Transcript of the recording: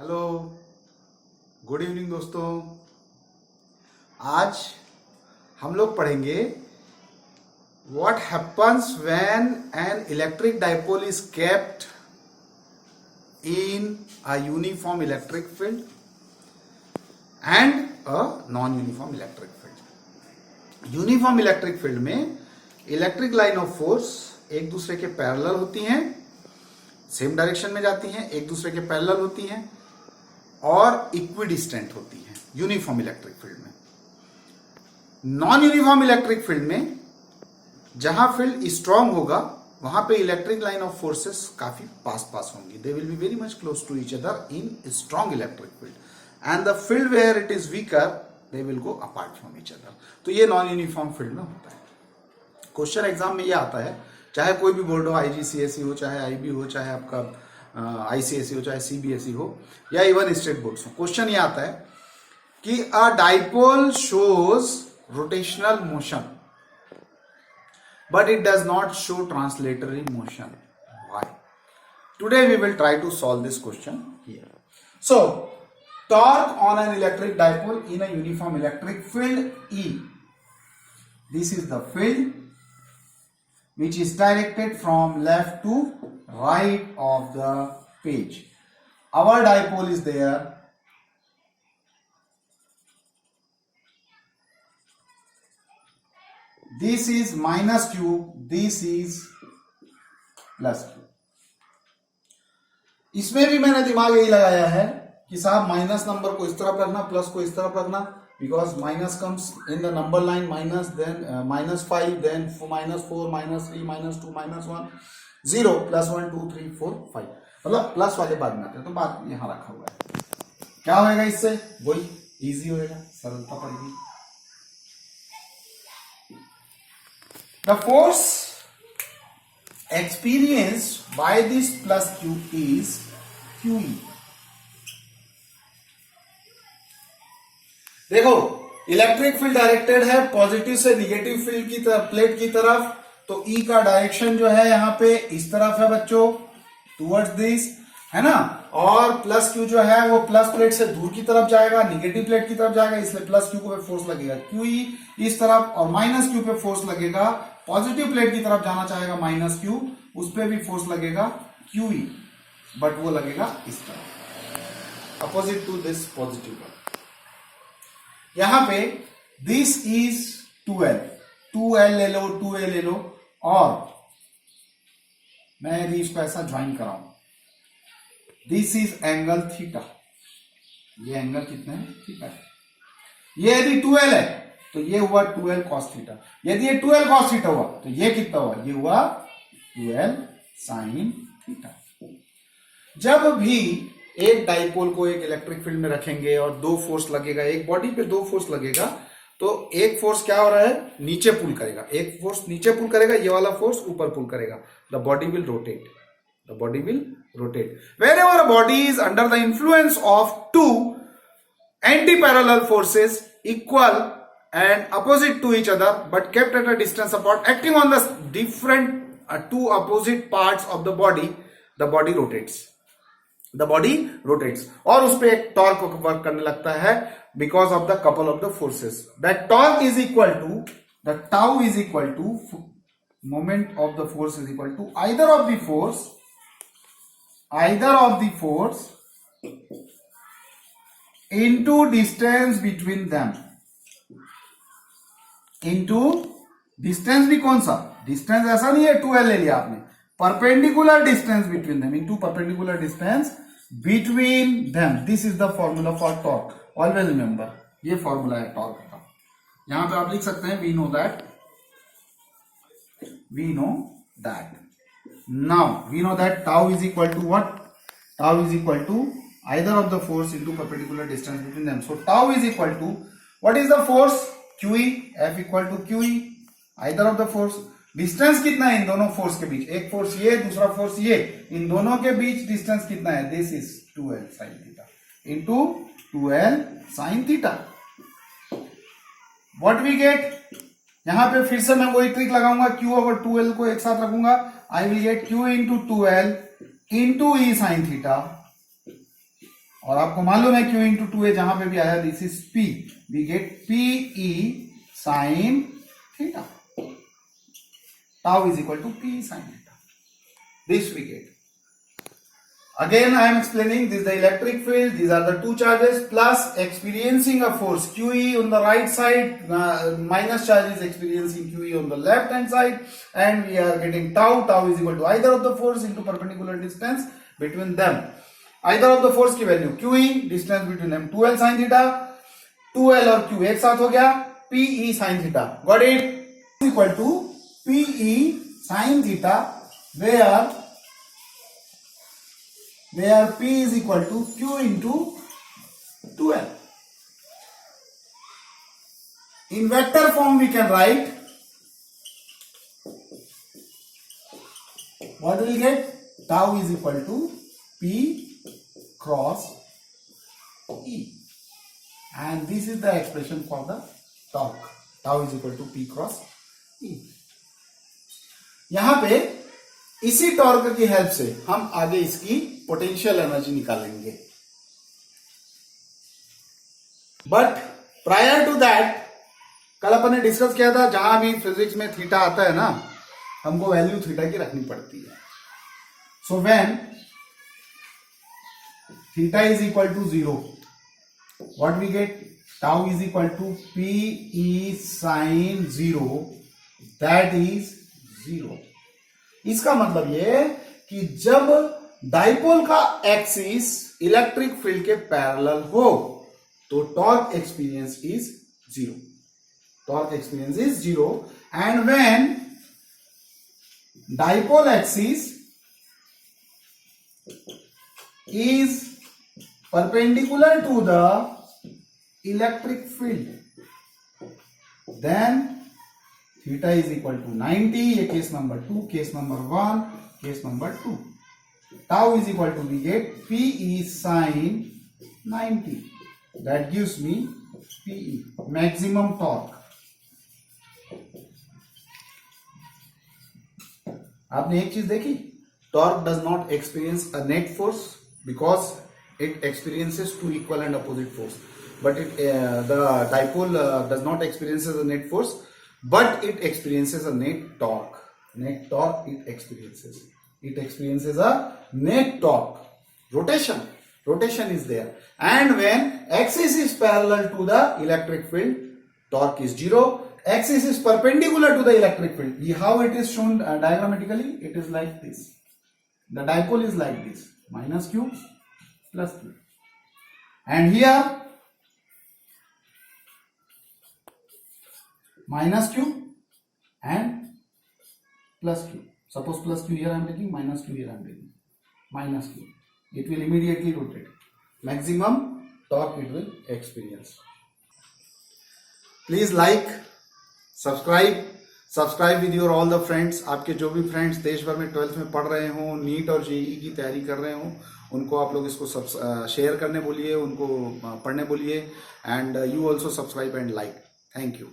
Hello, good evening दोस्तों। आज हम लोग पढ़ेंगे what happens when an electric dipole is kept in a uniform electric field and a non uniform electric field. Uniform electric field में electric line of force एक दूसरे के parallel होती हैं, सेम डायरेक्शन में जाती हैं, एक दूसरे के पैरेलल होती हैं और इक्विडिस्टेंट होती हैं यूनिफॉर्म इलेक्ट्रिक फील्ड में। नॉन यूनिफॉर्म इलेक्ट्रिक फील्ड में जहां फील्ड स्ट्रांग होगा वहां पे इलेक्ट्रिक लाइन ऑफ फोर्सेस काफी पास होंगी। They will be very much close to each other in strong electric field and the field where it is weaker they will go apart from each other. तो ये non uniform field में होता है। Question exam में ये आता है, चाहे कोई भी बोर्ड हो, आईजीसीएसई हो, चाहे आईबी हो, चाहे आपका आईसीएसई हो, चाहे सीबीएसई हो या इवन स्टेट बोर्ड्स हो। क्वेश्चन ये आता है कि अ dipole shows rotational motion but it does not show translatory motion. Why? Today we will try to solve this question here. So, torque on an electric dipole in a uniform electric field E. This is the field which is directed from left to right of the page. Our dipole is there. This is minus q, this is plus q। इसमें भी मैंने दिमाग यही लगाया है कि साहब minus number को इस तरफ रखना, प्लस को इस तरफ रखना, because minus comes in the number line minus, then -5, then -4, -3, -2, -1, 0, +1, 2, 3, 4, 5, मतलब प्लस वाले बाद में आते हैं। तो बात यहां रखा हुआ है। क्या होगा इससे? वही इजी होएगा, सरलता पड़ेगी। The force experienced by this plus q is QE। देखो, इलेक्ट्रिक फील्ड डायरेक्टेड है पॉजिटिव से निगेटिव फील्ड की तरफ, प्लेट की तरफ। तो E का डायरेक्शन जो है यहां पे इस तरफ है बच्चों, टुवर्ड्स दिस, है ना। और प्लस क्यू जो है वो प्लस प्लेट से दूर की तरफ जाएगा, निगेटिव प्लेट की तरफ जाएगा, इसलिए प्लस क्यू पे फोर्स लगेगा QE इस तरफ, और माइनस क्यू पे फोर्स लगेगा पॉजिटिव प्लेट की तरफ जाना चाहेगा माइनस क्यू, उस पर भी फोर्स लगेगा QE, बट वो लगेगा इस तरफ, opposite to this positive one. यहां पे दिस इज 2L ले लो, 2A ले लो, और मैं यदि इसको ऐसा ज्वाइन कराऊं, दिस इज एंगल थीटा। ये एंगल कितना है? थीटा है। ये यदि 2L है तो ये हुआ 2L cos थीटा। यदि ये 2L cos थीटा हुआ तो ये कितना हुआ? ये हुआ 2L sin थीटा। जब भी एक डाइपोल को एक इलेक्ट्रिक फील्ड में रखेंगे और दो फोर्स लगेगा, एक बॉडी पे दो फोर्स लगेगा, तो एक फोर्स क्या हो रहा है? नीचे पुल करेगा, एक फोर्स नीचे पुल करेगा, ये वाला फोर्स ऊपर पुल करेगा। The body will rotate, the body will rotate. Whenever a body is under the influence of two anti-parallel forces equal and opposite to each other but kept at a distance apart, acting on the different two opposite parts of the body rotates. The body rotates और उस पे एक torque work करने लगता है because of the couple of the forces. That torque is equal to, the tau is equal to, moment of the force is equal to either of the force into distance between them, into distance भी कौन सा? Distance ऐसा नहीं है 2L ले लिया आपने, perpendicular distance between them, into perpendicular distance between them. This is the formula for torque. Always remember, ये फॉर्मूला है टॉर्क का। यहां पे आप लिख सकते हैं we know that now we know that tau is equal to what? Tau is equal to either of the force into perpendicular distance between them. So tau is equal to, what is the force? QE, F equal to QE, either of the force। Distance कितना है इन दोनों force के बीच? एक force ये, दूसरा force ये, इन दोनों के बीच डिस्टेंस कितना है? This is 2L sin theta into 2L sin theta. What we get? यहां पे फिर से मैं वही ट्रिक लगाऊंगा, Q और 2L को एक साथ रखूंगा, I will get Q into 2L into E sin theta और आपको मालूम है Q इंटू 2A जहां पे भी आया this is P, we get PE sine theta, tau is equal to P sine theta, this we get. Again I am explaining this is the electric field, these are the two charges plus experiencing a force QE on the right side, minus charge is experiencing QE on the left hand side, and we are getting tau is equal to either of the force into perpendicular distance between them. Either of the force की value QE, distance between them 2L sin theta, 2L और Q एक साथ हो गया, PE sin theta, got it? Equal to PE sin theta where P is equal to Q into 2L. In vector form we can write, what will we get? Tau is equal to P cross E, and this is the expression for the torque. Tau is equal to P cross E. यहां पे इसी torque की help से हम आगे इसकी potential energy निकालेंगे. But prior to that, कल अपन ने डिस्कस किया था जहां भी फिजिक्स में थीटा आता है ना, हमको वैल्यू थीटा की रखनी पड़ती है. So when theta is equal to 0, what we get? Tau is equal to PE sine 0, that is 0. इसका मतलब ये कि जब डाइपोल का एक्सिस इलेक्ट्रिक फील्ड के पैरेलल हो तो torque experience is 0. Torque experience is 0, and when dipole axis is perpendicular to the electric field, then theta is equal to 90. ये case number 2, case number 1, case number 2. Tau is equal to, we get PE sin 90. That gives me PE, maximum torque. आपने एक चीज देखी, torque does not experience a net force because it experiences two equal and opposite force, but it the dipole does not experiences a net force, but it experiences a net torque. Net torque it experiences a net torque. Rotation is there, and when axis is parallel to the electric field, torque is 0. Axis is perpendicular to the electric field. How it is shown diagrammatically? It is like this. The dipole is like this, minus Q plus Q, and here minus Q and plus Q. Suppose plus Q here I am taking, minus Q here I am taking, minus Q. It will immediately rotate. Maximum torque it will experience. Please like, subscribe with your all the friends. आपके जो भी friends देश भर में 12th में पढ़ रहे हो, नीट और जेईई की तैयारी कर रहे हो, उनको आप लोग इसको शेयर करने बोलिए, उनको पढ़ने बोलिए, and you also subscribe and like. Thank you.